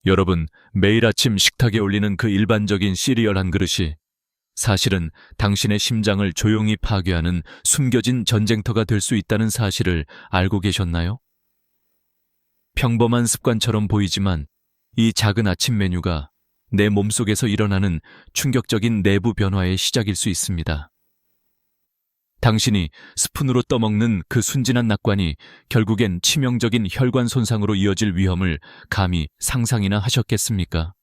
여러분, 매일 아침 식탁에 올리는 그 일반적인 시리얼 한 그릇이 사실은 당신의 심장을 조용히 파괴하는 숨겨진 전쟁터가 될 수 있다는 사실을 알고 계셨나요? 평범한 습관처럼 보이지만 이 작은 아침 메뉴가 내 몸속에서 일어나는 충격적인 내부 변화의 시작일 수 있습니다. 당신이 스푼으로 떠먹는 그 순진한 낙관이 결국엔 치명적인 혈관 손상으로 이어질 위험을 감히 상상이나 하셨겠습니까?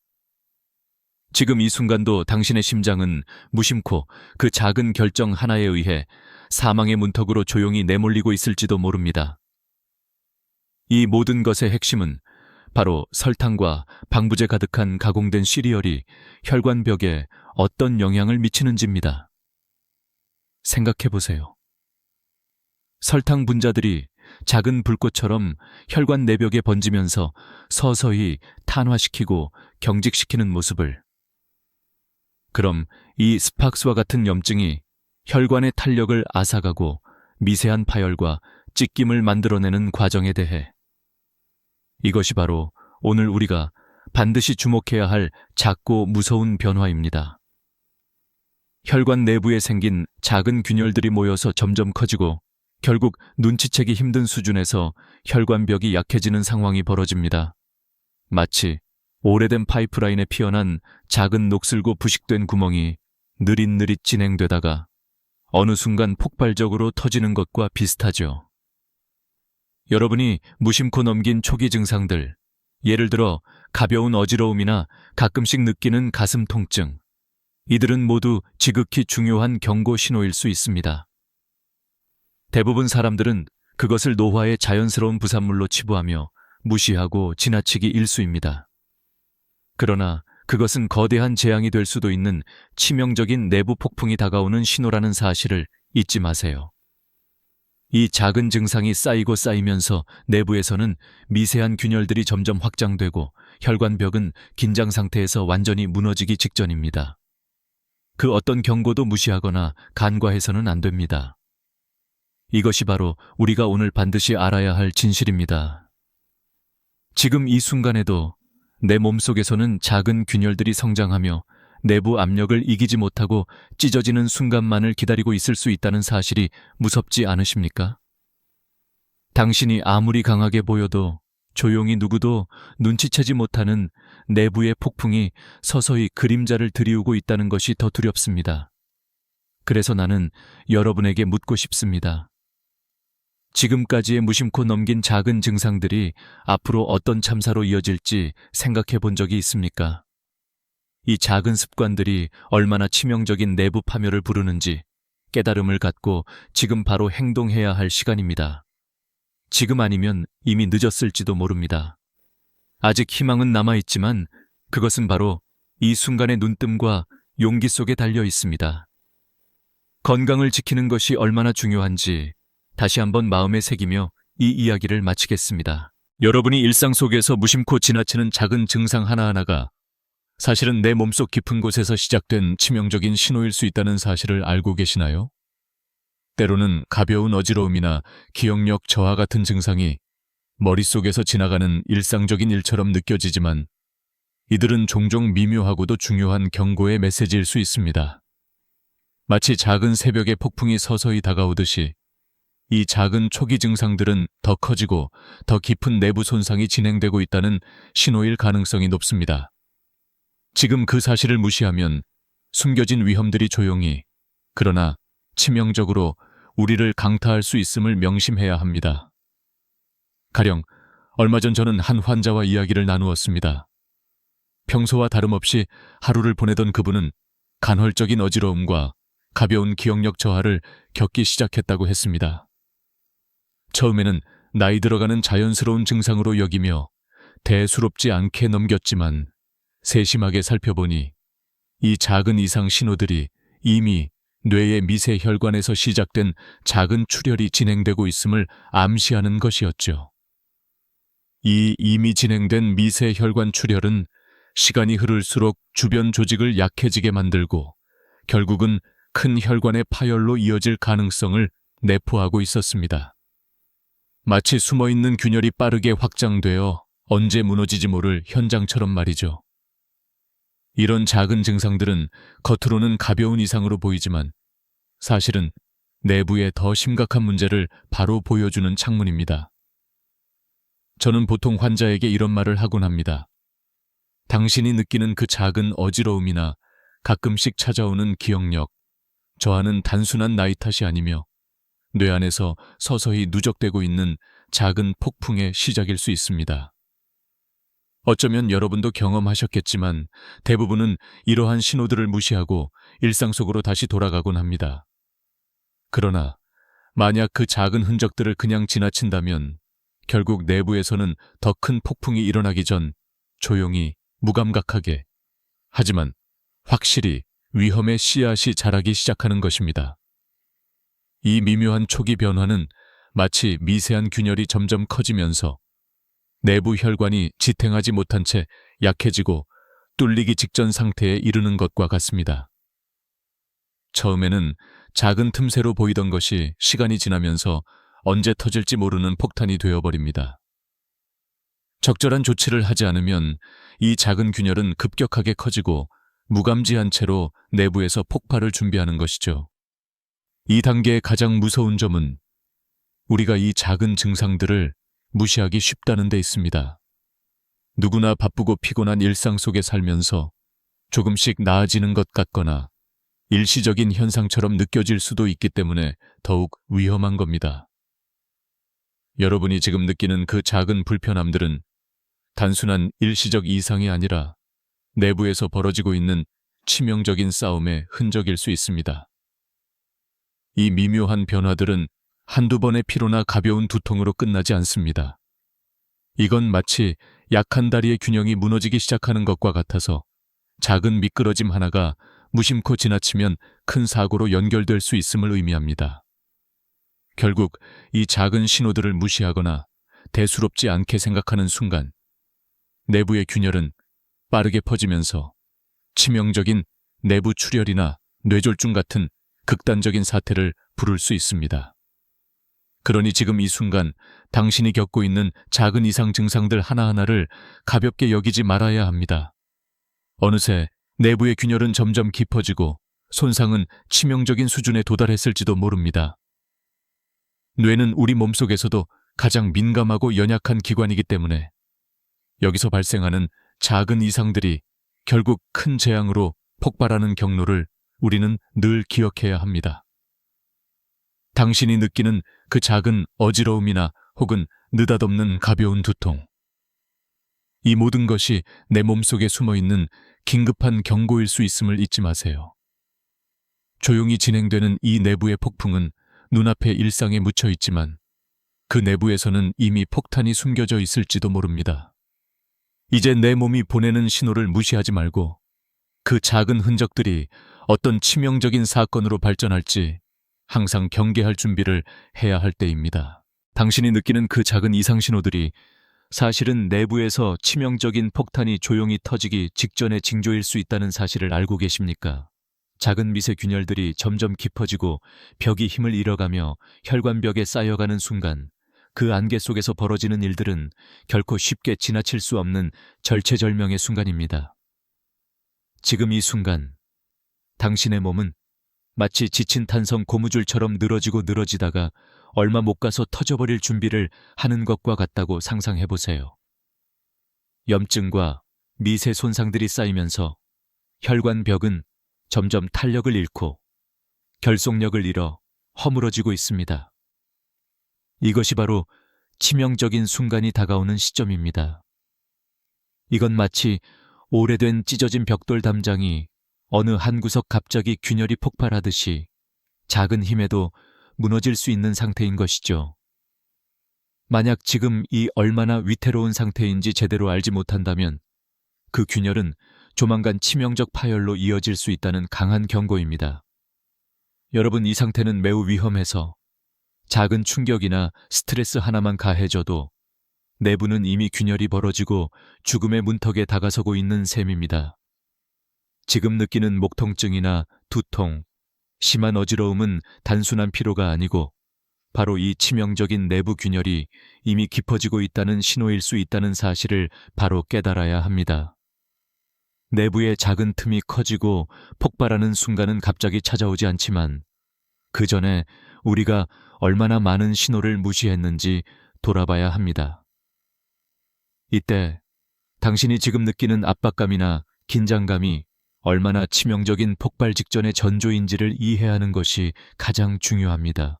지금 이 순간도 당신의 심장은 무심코 그 작은 결정 하나에 의해 사망의 문턱으로 조용히 내몰리고 있을지도 모릅니다. 이 모든 것의 핵심은 바로 설탕과 방부제 가득한 가공된 시리얼이 혈관벽에 어떤 영향을 미치는지입니다. 생각해보세요. 설탕 분자들이 작은 불꽃처럼 혈관 내벽에 번지면서 서서히 탄화시키고 경직시키는 모습을. 그럼 이 스팍스와 같은 염증이 혈관의 탄력을 앗아가고 미세한 파열과 찢김을 만들어내는 과정에 대해 이것이 바로 오늘 우리가 반드시 주목해야 할 작고 무서운 변화입니다. 혈관 내부에 생긴 작은 균열들이 모여서 점점 커지고 결국 눈치채기 힘든 수준에서 혈관벽이 약해지는 상황이 벌어집니다. 마치 오래된 파이프라인에 피어난 작은 녹슬고 부식된 구멍이 느릿느릿 진행되다가 어느 순간 폭발적으로 터지는 것과 비슷하죠. 여러분이 무심코 넘긴 초기 증상들, 예를 들어 가벼운 어지러움이나 가끔씩 느끼는 가슴 통증, 이들은 모두 지극히 중요한 경고 신호일 수 있습니다. 대부분 사람들은 그것을 노화의 자연스러운 부산물로 치부하며 무시하고 지나치기 일쑤입니다. 그러나 그것은 거대한 재앙이 될 수도 있는 치명적인 내부 폭풍이 다가오는 신호라는 사실을 잊지 마세요. 이 작은 증상이 쌓이고 쌓이면서 내부에서는 미세한 균열들이 점점 확장되고 혈관벽은 긴장 상태에서 완전히 무너지기 직전입니다. 그 어떤 경고도 무시하거나 간과해서는 안 됩니다. 이것이 바로 우리가 오늘 반드시 알아야 할 진실입니다. 지금 이 순간에도 내 몸속에서는 작은 균열들이 성장하며 내부 압력을 이기지 못하고 찢어지는 순간만을 기다리고 있을 수 있다는 사실이 무섭지 않으십니까? 당신이 아무리 강하게 보여도 조용히 누구도 눈치채지 못하는 내부의 폭풍이 서서히 그림자를 드리우고 있다는 것이 더 두렵습니다. 그래서 나는 여러분에게 묻고 싶습니다. 지금까지의 무심코 넘긴 작은 증상들이 앞으로 어떤 참사로 이어질지 생각해 본 적이 있습니까? 이 작은 습관들이 얼마나 치명적인 내부 파멸을 부르는지 깨달음을 갖고 지금 바로 행동해야 할 시간입니다. 지금 아니면 이미 늦었을지도 모릅니다. 아직 희망은 남아있지만 그것은 바로 이 순간의 눈뜸과 용기 속에 달려 있습니다. 건강을 지키는 것이 얼마나 중요한지 다시 한번 마음에 새기며 이 이야기를 마치겠습니다. 여러분이 일상 속에서 무심코 지나치는 작은 증상 하나하나가 사실은 내 몸속 깊은 곳에서 시작된 치명적인 신호일 수 있다는 사실을 알고 계시나요? 때로는 가벼운 어지러움이나 기억력 저하 같은 증상이 머릿속에서 지나가는 일상적인 일처럼 느껴지지만 이들은 종종 미묘하고도 중요한 경고의 메시지일 수 있습니다. 마치 작은 새벽의 폭풍이 서서히 다가오듯이 이 작은 초기 증상들은 더 커지고 더 깊은 내부 손상이 진행되고 있다는 신호일 가능성이 높습니다. 지금 그 사실을 무시하면 숨겨진 위험들이 조용히, 그러나 치명적으로 우리를 강타할 수 있음을 명심해야 합니다. 가령 얼마 전 저는 한 환자와 이야기를 나누었습니다. 평소와 다름없이 하루를 보내던 그분은 간헐적인 어지러움과 가벼운 기억력 저하를 겪기 시작했다고 했습니다. 처음에는 나이 들어가는 자연스러운 증상으로 여기며 대수롭지 않게 넘겼지만 세심하게 살펴보니 이 작은 이상 신호들이 이미 뇌의 미세 혈관에서 시작된 작은 출혈이 진행되고 있음을 암시하는 것이었죠. 이 이미 진행된 미세 혈관 출혈은 시간이 흐를수록 주변 조직을 약해지게 만들고 결국은 큰 혈관의 파열로 이어질 가능성을 내포하고 있었습니다. 마치 숨어있는 균열이 빠르게 확장되어 언제 무너지지 모를 현장처럼 말이죠. 이런 작은 증상들은 겉으로는 가벼운 이상으로 보이지만 사실은 내부의 더 심각한 문제를 바로 보여주는 창문입니다. 저는 보통 환자에게 이런 말을 하곤 합니다. 당신이 느끼는 그 작은 어지러움이나 가끔씩 찾아오는 기억력, 저하는 단순한 나이 탓이 아니며 뇌 안에서 서서히 누적되고 있는 작은 폭풍의 시작일 수 있습니다. 어쩌면 여러분도 경험하셨겠지만 대부분은 이러한 신호들을 무시하고 일상 속으로 다시 돌아가곤 합니다. 그러나 만약 그 작은 흔적들을 그냥 지나친다면 결국 내부에서는 더 큰 폭풍이 일어나기 전 조용히 무감각하게 하지만 확실히 위험의 씨앗이 자라기 시작하는 것입니다. 이 미묘한 초기 변화는 마치 미세한 균열이 점점 커지면서 내부 혈관이 지탱하지 못한 채 약해지고 뚫리기 직전 상태에 이르는 것과 같습니다. 처음에는 작은 틈새로 보이던 것이 시간이 지나면서 언제 터질지 모르는 폭탄이 되어버립니다. 적절한 조치를 하지 않으면 이 작은 균열은 급격하게 커지고 무감지한 채로 내부에서 폭발을 준비하는 것이죠. 이 단계의 가장 무서운 점은 우리가 이 작은 증상들을 무시하기 쉽다는 데 있습니다. 누구나 바쁘고 피곤한 일상 속에 살면서 조금씩 나아지는 것 같거나 일시적인 현상처럼 느껴질 수도 있기 때문에 더욱 위험한 겁니다. 여러분이 지금 느끼는 그 작은 불편함들은 단순한 일시적 이상이 아니라 내부에서 벌어지고 있는 치명적인 싸움의 흔적일 수 있습니다. 이 미묘한 변화들은 한두 번의 피로나 가벼운 두통으로 끝나지 않습니다. 이건 마치 약한 다리의 균형이 무너지기 시작하는 것과 같아서 작은 미끄러짐 하나가 무심코 지나치면 큰 사고로 연결될 수 있음을 의미합니다. 결국 이 작은 신호들을 무시하거나 대수롭지 않게 생각하는 순간 내부의 균열은 빠르게 퍼지면서 치명적인 내부 출혈이나 뇌졸중 같은 극단적인 사태를 부를 수 있습니다. 그러니 지금 이 순간 당신이 겪고 있는 작은 이상 증상들 하나하나를 가볍게 여기지 말아야 합니다. 어느새 내부의 균열은 점점 깊어지고 손상은 치명적인 수준에 도달했을지도 모릅니다. 뇌는 우리 몸속에서도 가장 민감하고 연약한 기관이기 때문에 여기서 발생하는 작은 이상들이 결국 큰 재앙으로 폭발하는 경로를 우리는 늘 기억해야 합니다. 당신이 느끼는 그 작은 어지러움이나 혹은 느닷없는 가벼운 두통. 이 모든 것이 내 몸속에 숨어있는 긴급한 경고일 수 있음을 잊지 마세요. 조용히 진행되는 이 내부의 폭풍은 눈앞의 일상에 묻혀 있지만 그 내부에서는 이미 폭탄이 숨겨져 있을지도 모릅니다. 이제 내 몸이 보내는 신호를 무시하지 말고 그 작은 흔적들이 어떤 치명적인 사건으로 발전할지 항상 경계할 준비를 해야 할 때입니다. 당신이 느끼는 그 작은 이상 신호들이 사실은 내부에서 치명적인 폭탄이 조용히 터지기 직전의 징조일 수 있다는 사실을 알고 계십니까? 작은 미세 균열들이 점점 깊어지고 벽이 힘을 잃어가며 혈관벽에 쌓여가는 순간 그 안개 속에서 벌어지는 일들은 결코 쉽게 지나칠 수 없는 절체절명의 순간입니다. 지금 이 순간 당신의 몸은 마치 지친 탄성 고무줄처럼 늘어지고 늘어지다가 얼마 못 가서 터져버릴 준비를 하는 것과 같다고 상상해보세요. 염증과 미세 손상들이 쌓이면서 혈관벽은 점점 탄력을 잃고 결속력을 잃어 허물어지고 있습니다. 이것이 바로 치명적인 순간이 다가오는 시점입니다. 이건 마치 오래된 찢어진 벽돌 담장이 어느 한 구석 갑자기 균열이 폭발하듯이 작은 힘에도 무너질 수 있는 상태인 것이죠. 만약 지금 이 얼마나 위태로운 상태인지 제대로 알지 못한다면 그 균열은 조만간 치명적 파열로 이어질 수 있다는 강한 경고입니다. 여러분, 이 상태는 매우 위험해서 작은 충격이나 스트레스 하나만 가해져도 내부는 이미 균열이 벌어지고 죽음의 문턱에 다가서고 있는 셈입니다. 지금 느끼는 목 통증이나 두통, 심한 어지러움은 단순한 피로가 아니고 바로 이 치명적인 내부 균열이 이미 깊어지고 있다는 신호일 수 있다는 사실을 바로 깨달아야 합니다. 내부의 작은 틈이 커지고 폭발하는 순간은 갑자기 찾아오지 않지만 그 전에 우리가 얼마나 많은 신호를 무시했는지 돌아봐야 합니다. 이때 당신이 지금 느끼는 압박감이나 긴장감이 얼마나 치명적인 폭발 직전의 전조인지를 이해하는 것이 가장 중요합니다.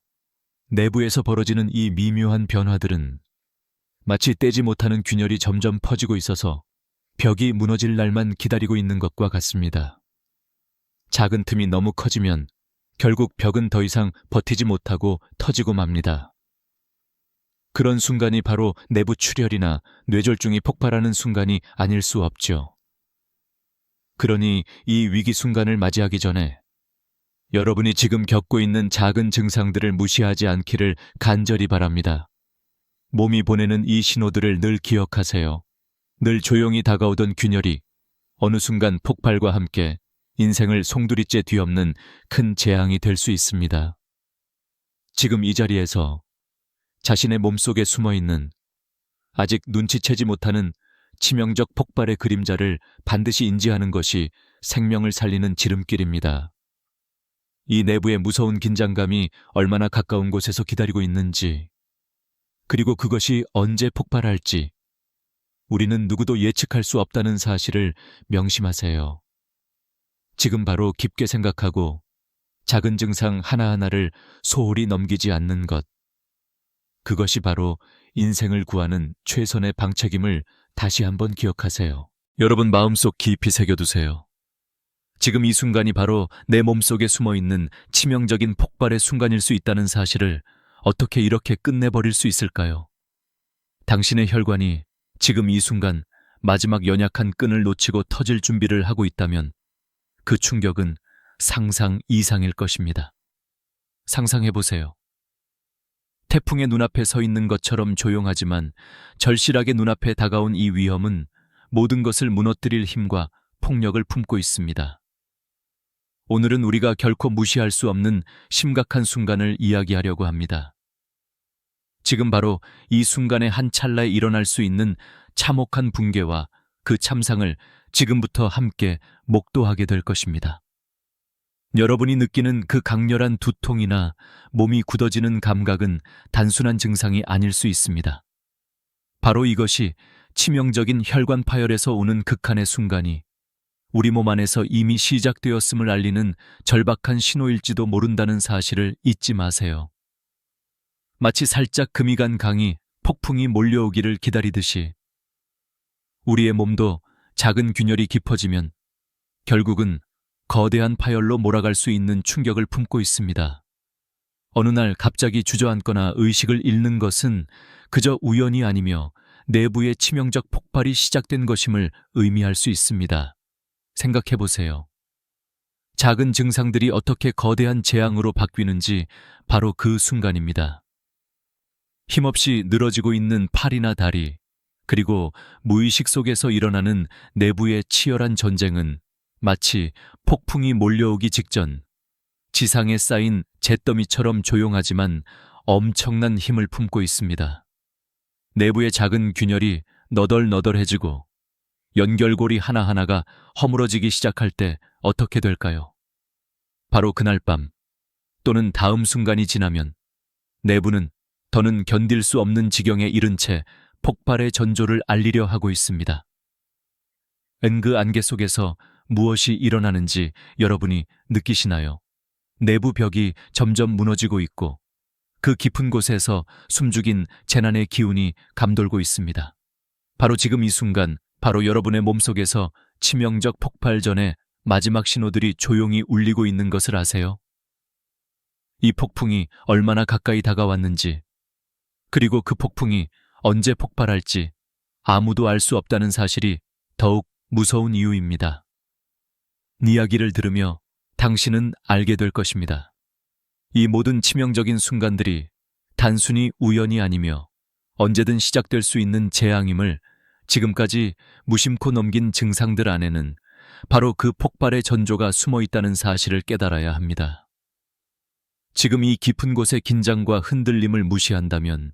내부에서 벌어지는 이 미묘한 변화들은 마치 떼지 못하는 균열이 점점 퍼지고 있어서 벽이 무너질 날만 기다리고 있는 것과 같습니다. 작은 틈이 너무 커지면 결국 벽은 더 이상 버티지 못하고 터지고 맙니다. 그런 순간이 바로 내부 출혈이나 뇌졸중이 폭발하는 순간이 아닐 수 없죠. 그러니 이 위기 순간을 맞이하기 전에 여러분이 지금 겪고 있는 작은 증상들을 무시하지 않기를 간절히 바랍니다. 몸이 보내는 이 신호들을 늘 기억하세요. 늘 조용히 다가오던 균열이 어느 순간 폭발과 함께 인생을 송두리째 뒤엎는 큰 재앙이 될 수 있습니다. 지금 이 자리에서 자신의 몸속에 숨어있는 아직 눈치채지 못하는 치명적 폭발의 그림자를 반드시 인지하는 것이 생명을 살리는 지름길입니다. 이 내부의 무서운 긴장감이 얼마나 가까운 곳에서 기다리고 있는지, 그리고 그것이 언제 폭발할지 우리는 누구도 예측할 수 없다는 사실을 명심하세요. 지금 바로 깊게 생각하고 작은 증상 하나하나를 소홀히 넘기지 않는 것, 그것이 바로 인생을 구하는 최선의 방책임을 다시 한번 기억하세요. 여러분 마음속 깊이 새겨두세요. 지금 이 순간이 바로 내 몸속에 숨어있는 치명적인 폭발의 순간일 수 있다는 사실을 어떻게 이렇게 끝내버릴 수 있을까요? 당신의 혈관이 지금 이 순간 마지막 연약한 끈을 놓치고 터질 준비를 하고 있다면 그 충격은 상상 이상일 것입니다. 상상해보세요. 태풍의 눈앞에 서 있는 것처럼 조용하지만 절실하게 눈앞에 다가온 이 위험은 모든 것을 무너뜨릴 힘과 폭력을 품고 있습니다. 오늘은 우리가 결코 무시할 수 없는 심각한 순간을 이야기하려고 합니다. 지금 바로 이 순간의 한 찰나에 일어날 수 있는 참혹한 붕괴와 그 참상을 지금부터 함께 목도하게 될 것입니다. 여러분이 느끼는 그 강렬한 두통이나 몸이 굳어지는 감각은 단순한 증상이 아닐 수 있습니다. 바로 이것이 치명적인 혈관 파열에서 오는 극한의 순간이 우리 몸 안에서 이미 시작되었음을 알리는 절박한 신호일지도 모른다는 사실을 잊지 마세요. 마치 살짝 금이 간 강이 폭풍이 몰려오기를 기다리듯이 우리의 몸도 작은 균열이 깊어지면 결국은 거대한 파열로 몰아갈 수 있는 충격을 품고 있습니다. 어느 날 갑자기 주저앉거나 의식을 잃는 것은 그저 우연이 아니며 내부의 치명적 폭발이 시작된 것임을 의미할 수 있습니다. 생각해보세요. 작은 증상들이 어떻게 거대한 재앙으로 바뀌는지 바로 그 순간입니다. 힘없이 늘어지고 있는 팔이나 다리, 그리고 무의식 속에서 일어나는 내부의 치열한 전쟁은 마치 폭풍이 몰려오기 직전 지상에 쌓인 잿더미처럼 조용하지만 엄청난 힘을 품고 있습니다. 내부의 작은 균열이 너덜너덜해지고 연결고리 하나하나가 허물어지기 시작할 때 어떻게 될까요? 바로 그날 밤 또는 다음 순간이 지나면 내부는 더는 견딜 수 없는 지경에 이른 채 폭발의 전조를 알리려 하고 있습니다. 그 안개 속에서 무엇이 일어나는지 여러분이 느끼시나요? 내부 벽이 점점 무너지고 있고 그 깊은 곳에서 숨죽인 재난의 기운이 감돌고 있습니다. 바로 지금 이 순간, 바로 여러분의 몸속에서 치명적 폭발 전에 마지막 신호들이 조용히 울리고 있는 것을 아세요? 이 폭풍이 얼마나 가까이 다가왔는지, 그리고 그 폭풍이 언제 폭발할지 아무도 알 수 없다는 사실이 더욱 무서운 이유입니다. 이야기를 들으며 당신은 알게 될 것입니다. 이 모든 치명적인 순간들이 단순히 우연이 아니며 언제든 시작될 수 있는 재앙임을 지금까지 무심코 넘긴 증상들 안에는 바로 그 폭발의 전조가 숨어 있다는 사실을 깨달아야 합니다. 지금 이 깊은 곳의 긴장과 흔들림을 무시한다면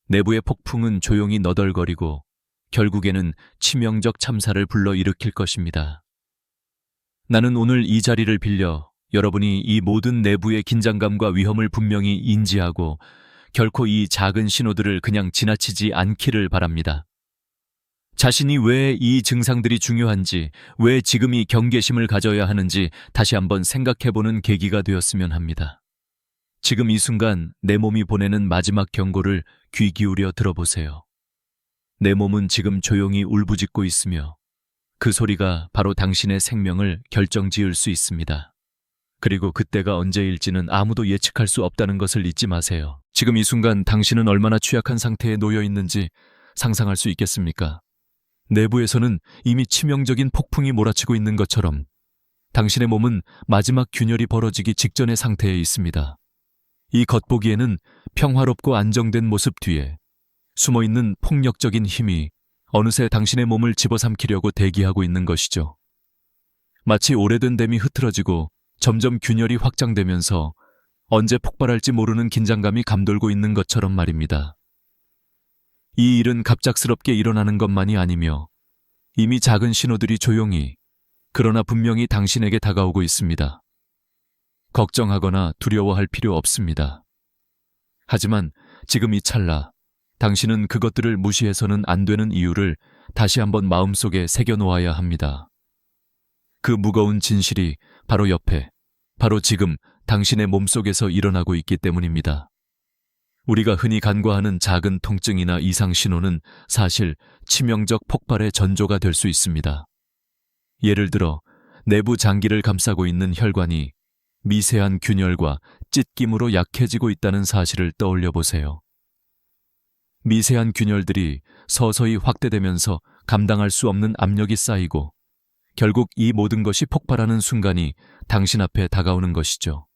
내부의 폭풍은 조용히 너덜거리고 결국에는 치명적 참사를 불러일으킬 것입니다. 나는 오늘 이 자리를 빌려 여러분이 이 모든 내부의 긴장감과 위험을 분명히 인지하고 결코 이 작은 신호들을 그냥 지나치지 않기를 바랍니다. 자신이 왜 이 증상들이 중요한지, 왜 지금 이 경계심을 가져야 하는지 다시 한번 생각해보는 계기가 되었으면 합니다. 지금 이 순간 내 몸이 보내는 마지막 경고를 귀 기울여 들어보세요. 내 몸은 지금 조용히 울부짖고 있으며 그 소리가 바로 당신의 생명을 결정지을 수 있습니다. 그리고 그때가 언제일지는 아무도 예측할 수 없다는 것을 잊지 마세요. 지금 이 순간 당신은 얼마나 취약한 상태에 놓여 있는지 상상할 수 있겠습니까? 내부에서는 이미 치명적인 폭풍이 몰아치고 있는 것처럼 당신의 몸은 마지막 균열이 벌어지기 직전의 상태에 있습니다. 이 겉보기에는 평화롭고 안정된 모습 뒤에 숨어있는 폭력적인 힘이 어느새 당신의 몸을 집어삼키려고 대기하고 있는 것이죠. 마치 오래된 댐이 흐트러지고 점점 균열이 확장되면서 언제 폭발할지 모르는 긴장감이 감돌고 있는 것처럼 말입니다. 이 일은 갑작스럽게 일어나는 것만이 아니며 이미 작은 신호들이 조용히 그러나 분명히 당신에게 다가오고 있습니다. 걱정하거나 두려워할 필요 없습니다. 하지만 지금 이 찰나 당신은 그것들을 무시해서는 안 되는 이유를 다시 한번 마음속에 새겨놓아야 합니다. 그 무거운 진실이 바로 옆에, 바로 지금 당신의 몸속에서 일어나고 있기 때문입니다. 우리가 흔히 간과하는 작은 통증이나 이상 신호는 사실 치명적 폭발의 전조가 될 수 있습니다. 예를 들어 내부 장기를 감싸고 있는 혈관이 미세한 균열과 찢김으로 약해지고 있다는 사실을 떠올려 보세요. 미세한 균열들이 서서히 확대되면서 감당할 수 없는 압력이 쌓이고 결국 이 모든 것이 폭발하는 순간이 당신 앞에 다가오는 것이죠.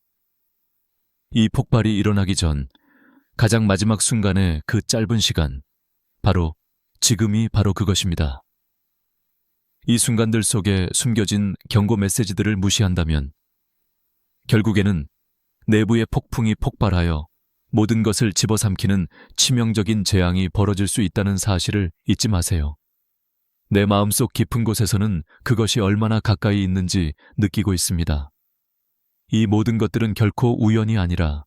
이 폭발이 일어나기 전 가장 마지막 순간의 그 짧은 시간, 바로 지금이 바로 그것입니다. 이 순간들 속에 숨겨진 경고 메시지들을 무시한다면 결국에는 내부의 폭풍이 폭발하여 모든 것을 집어삼키는 치명적인 재앙이 벌어질 수 있다는 사실을 잊지 마세요. 내 마음속 깊은 곳에서는 그것이 얼마나 가까이 있는지 느끼고 있습니다. 이 모든 것들은 결코 우연이 아니라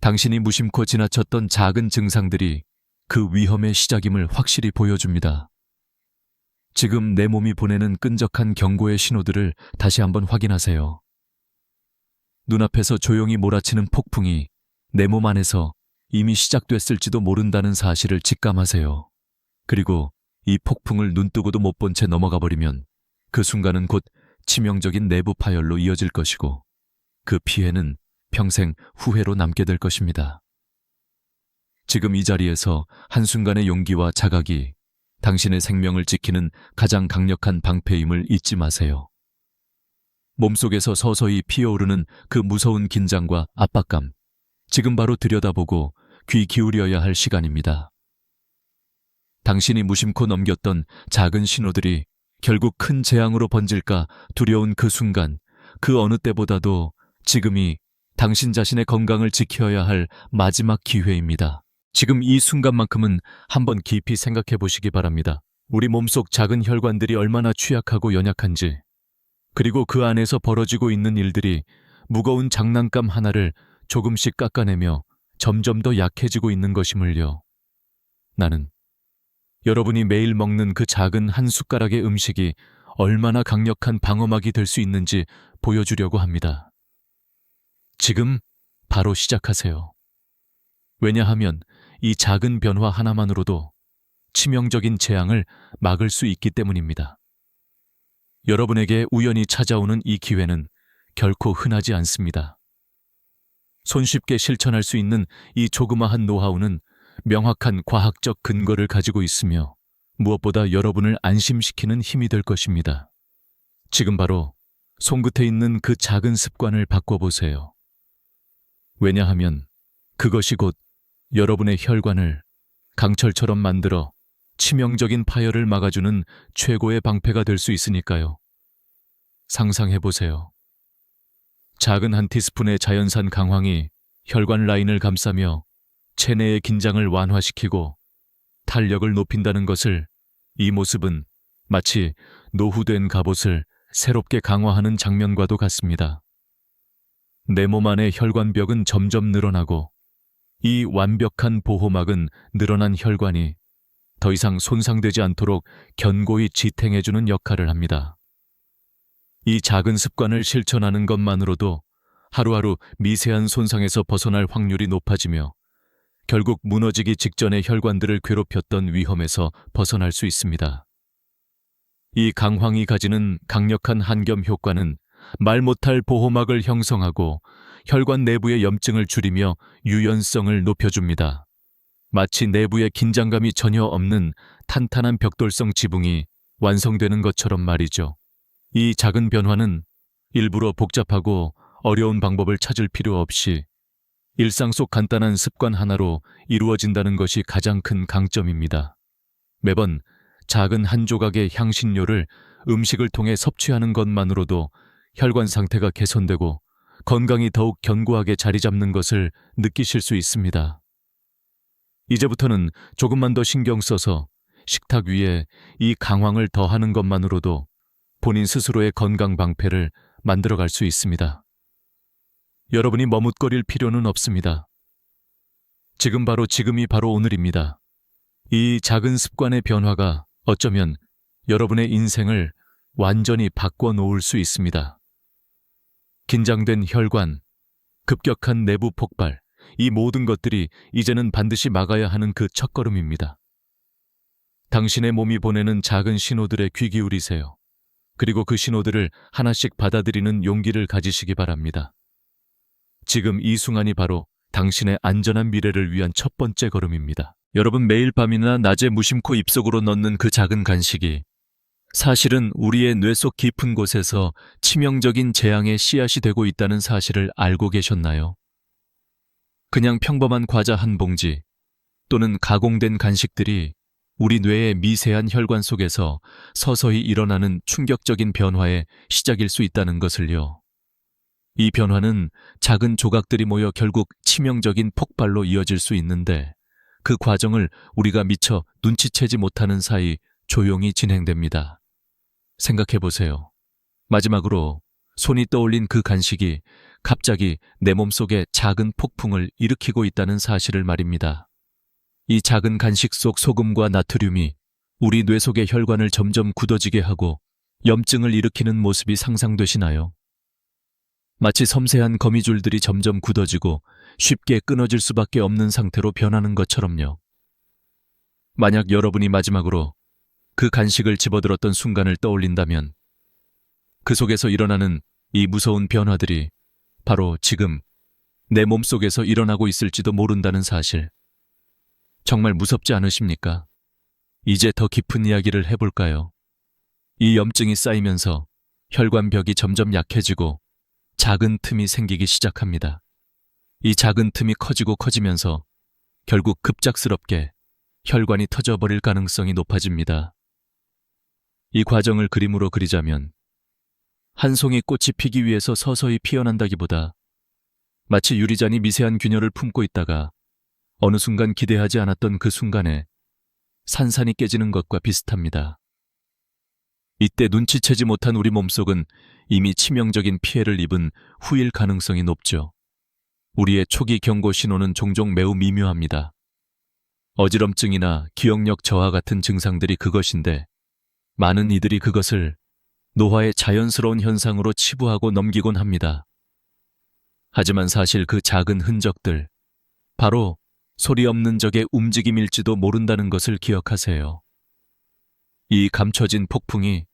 당신이 무심코 지나쳤던 작은 증상들이 그 위험의 시작임을 확실히 보여줍니다. 지금 내 몸이 보내는 끈적한 경고의 신호들을 다시 한번 확인하세요. 눈앞에서 조용히 몰아치는 폭풍이 내 몸 안에서 이미 시작됐을지도 모른다는 사실을 직감하세요. 그리고 이 폭풍을 눈뜨고도 못 본 채 넘어가 버리면 그 순간은 곧 치명적인 내부 파열로 이어질 것이고 그 피해는 평생 후회로 남게 될 것입니다. 지금 이 자리에서 한순간의 용기와 자각이 당신의 생명을 지키는 가장 강력한 방패임을 잊지 마세요. 몸속에서 서서히 피어오르는 그 무서운 긴장과 압박감, 지금 바로 들여다보고 귀 기울여야 할 시간입니다. 당신이 무심코 넘겼던 작은 신호들이 결국 큰 재앙으로 번질까 두려운 그 순간, 그 어느 때보다도 지금이 당신 자신의 건강을 지켜야 할 마지막 기회입니다. 지금 이 순간만큼은 한번 깊이 생각해 보시기 바랍니다. 우리 몸속 작은 혈관들이 얼마나 취약하고 연약한지, 그리고 그 안에서 벌어지고 있는 일들이 무거운 장난감 하나를 조금씩 깎아내며 점점 더 약해지고 있는 것임을요. 나는 여러분이 매일 먹는 그 작은 한 숟가락의 음식이 얼마나 강력한 방어막이 될 수 있는지 보여주려고 합니다. 지금 바로 시작하세요. 왜냐하면 이 작은 변화 하나만으로도 치명적인 재앙을 막을 수 있기 때문입니다. 여러분에게 우연히 찾아오는 이 기회는 결코 흔하지 않습니다. 손쉽게 실천할 수 있는 이 조그마한 노하우는 명확한 과학적 근거를 가지고 있으며 무엇보다 여러분을 안심시키는 힘이 될 것입니다. 지금 바로 손끝에 있는 그 작은 습관을 바꿔보세요. 왜냐하면 그것이 곧 여러분의 혈관을 강철처럼 만들어 치명적인 파열을 막아주는 최고의 방패가 될 수 있으니까요. 상상해보세요. 작은 한 티스푼의 자연산 강황이 혈관 라인을 감싸며 체내의 긴장을 완화시키고 탄력을 높인다는 것을, 이 모습은 마치 노후된 갑옷을 새롭게 강화하는 장면과도 같습니다. 내 몸 안의 혈관벽은 점점 늘어나고 이 완벽한 보호막은 늘어난 혈관이 더 이상 손상되지 않도록 견고히 지탱해주는 역할을 합니다. 이 작은 습관을 실천하는 것만으로도 하루하루 미세한 손상에서 벗어날 확률이 높아지며 결국 무너지기 직전의 혈관들을 괴롭혔던 위험에서 벗어날 수 있습니다. 이 강황이 가지는 강력한 한겸 효과는 말 못할 보호막을 형성하고 혈관 내부의 염증을 줄이며 유연성을 높여줍니다. 마치 내부에 긴장감이 전혀 없는 탄탄한 벽돌성 지붕이 완성되는 것처럼 말이죠. 이 작은 변화는 일부러 복잡하고 어려운 방법을 찾을 필요 없이 일상 속 간단한 습관 하나로 이루어진다는 것이 가장 큰 강점입니다. 매번 작은 한 조각의 향신료를 음식을 통해 섭취하는 것만으로도 혈관 상태가 개선되고 건강이 더욱 견고하게 자리 잡는 것을 느끼실 수 있습니다. 이제부터는 조금만 더 신경 써서 식탁 위에 이 강황을 더하는 것만으로도 본인 스스로의 건강 방패를 만들어갈 수 있습니다. 여러분이 머뭇거릴 필요는 없습니다. 지금이 바로 오늘입니다. 이 작은 습관의 변화가 어쩌면 여러분의 인생을 완전히 바꿔 놓을 수 있습니다. 긴장된 혈관, 급격한 내부 폭발, 이 모든 것들이 이제는 반드시 막아야 하는 그 첫걸음입니다. 당신의 몸이 보내는 작은 신호들에 귀 기울이세요. 그리고 그 신호들을 하나씩 받아들이는 용기를 가지시기 바랍니다. 지금 이 순간이 바로 당신의 안전한 미래를 위한 첫 번째 걸음입니다. 여러분, 매일 밤이나 낮에 무심코 입속으로 넣는 그 작은 간식이 사실은 우리의 뇌 속 깊은 곳에서 치명적인 재앙의 씨앗이 되고 있다는 사실을 알고 계셨나요? 그냥 평범한 과자 한 봉지 또는 가공된 간식들이 우리 뇌의 미세한 혈관 속에서 서서히 일어나는 충격적인 변화의 시작일 수 있다는 것을요. 이 변화는 작은 조각들이 모여 결국 치명적인 폭발로 이어질 수 있는데, 그 과정을 우리가 미처 눈치채지 못하는 사이 조용히 진행됩니다. 생각해 보세요. 마지막으로 손이 떠올린 그 간식이 갑자기 내 몸속에 작은 폭풍을 일으키고 있다는 사실을 말입니다. 이 작은 간식 속 소금과 나트륨이 우리 뇌 속의 혈관을 점점 굳어지게 하고 염증을 일으키는 모습이 상상되시나요? 마치 섬세한 거미줄들이 점점 굳어지고 쉽게 끊어질 수밖에 없는 상태로 변하는 것처럼요. 만약 여러분이 마지막으로 그 간식을 집어들었던 순간을 떠올린다면 그 속에서 일어나는 이 무서운 변화들이 바로 지금 내 몸속에서 일어나고 있을지도 모른다는 사실. 정말 무섭지 않으십니까? 이제 더 깊은 이야기를 해볼까요? 이 염증이 쌓이면서 혈관벽이 점점 약해지고 작은 틈이 생기기 시작합니다. 이 작은 틈이 커지고 커지면서 결국 급작스럽게 혈관이 터져버릴 가능성이 높아집니다. 이 과정을 그림으로 그리자면 한 송이 꽃이 피기 위해서 서서히 피어난다기보다 마치 유리잔이 미세한 균열을 품고 있다가 어느 순간 기대하지 않았던 그 순간에 산산이 깨지는 것과 비슷합니다. 이때 눈치채지 못한 우리 몸속은 이미 치명적인 피해를 입은 후일 가능성이 높죠. 우리의 초기 경고 신호는 종종 매우 미묘합니다. 어지럼증이나 기억력 저하 같은 증상들이 그것인데, 많은 이들이 그것을 노화의 자연스러운 현상으로 치부하고 넘기곤 합니다. 하지만 사실 그 작은 흔적들, 바로 소리 없는 적의 움직임일지도 모른다는 것을 기억하세요. 이 감춰진 폭풍이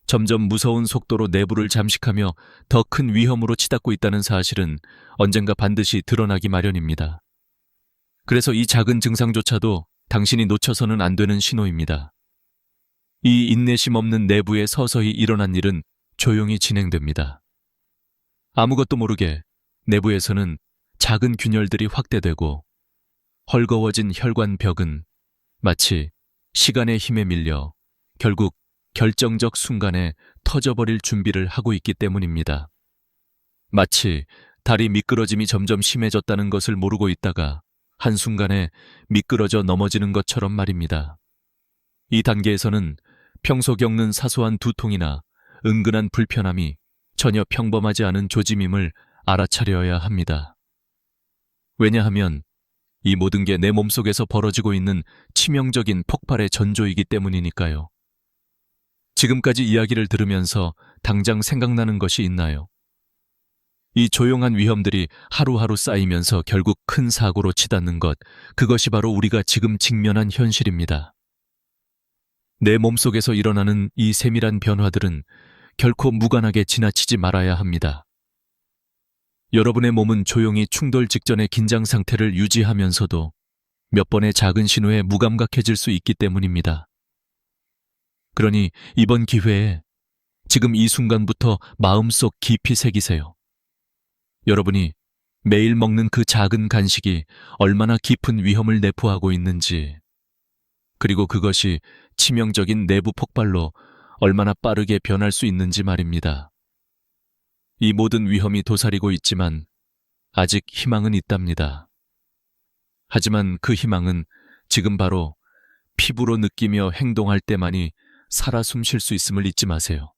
점점 무서운 속도로 내부를 잠식하며 더 큰 위험으로 치닫고 있다는 사실은 언젠가 반드시 드러나기 마련입니다. 그래서 이 작은 증상조차도 당신이 놓쳐서는 안 되는 신호입니다. 이 인내심 없는 내부에 서서히 일어난 일은 조용히 진행됩니다. 아무것도 모르게 내부에서는 작은 균열들이 확대되고 헐거워진 혈관벽은 마치 시간의 힘에 밀려 결국 결정적 순간에 터져버릴 준비를 하고 있기 때문입니다. 마치 다리 미끄러짐이 점점 심해졌다는 것을 모르고 있다가 한순간에 미끄러져 넘어지는 것처럼 말입니다. 이 단계에서는 평소 겪는 사소한 두통이나 은근한 불편함이 전혀 평범하지 않은 조짐임을 알아차려야 합니다. 왜냐하면 이 모든 게 내 몸속에서 벌어지고 있는 치명적인 폭발의 전조이기 때문이니까요. 지금까지 이야기를 들으면서 당장 생각나는 것이 있나요? 이 조용한 위험들이 하루하루 쌓이면서 결국 큰 사고로 치닫는 것, 그것이 바로 우리가 지금 직면한 현실입니다. 내 몸속에서 일어나는 이 세밀한 변화들은 결코 무관하게 지나치지 말아야 합니다. 여러분의 몸은 조용히 충돌 직전의 긴장 상태를 유지하면서도 몇 번의 작은 신호에 무감각해질 수 있기 때문입니다. 그러니 이번 기회에 지금 이 순간부터 마음속 깊이 새기세요. 여러분이 매일 먹는 그 작은 간식이 얼마나 깊은 위험을 내포하고 있는지, 그리고 그것이 치명적인 내부 폭발로 얼마나 빠르게 변할 수 있는지 말입니다. 이 모든 위험이 도사리고 있지만 아직 희망은 있답니다. 하지만 그 희망은 지금 바로 피부로 느끼며 행동할 때만이 살아 숨쉴 수 있음을 잊지 마세요.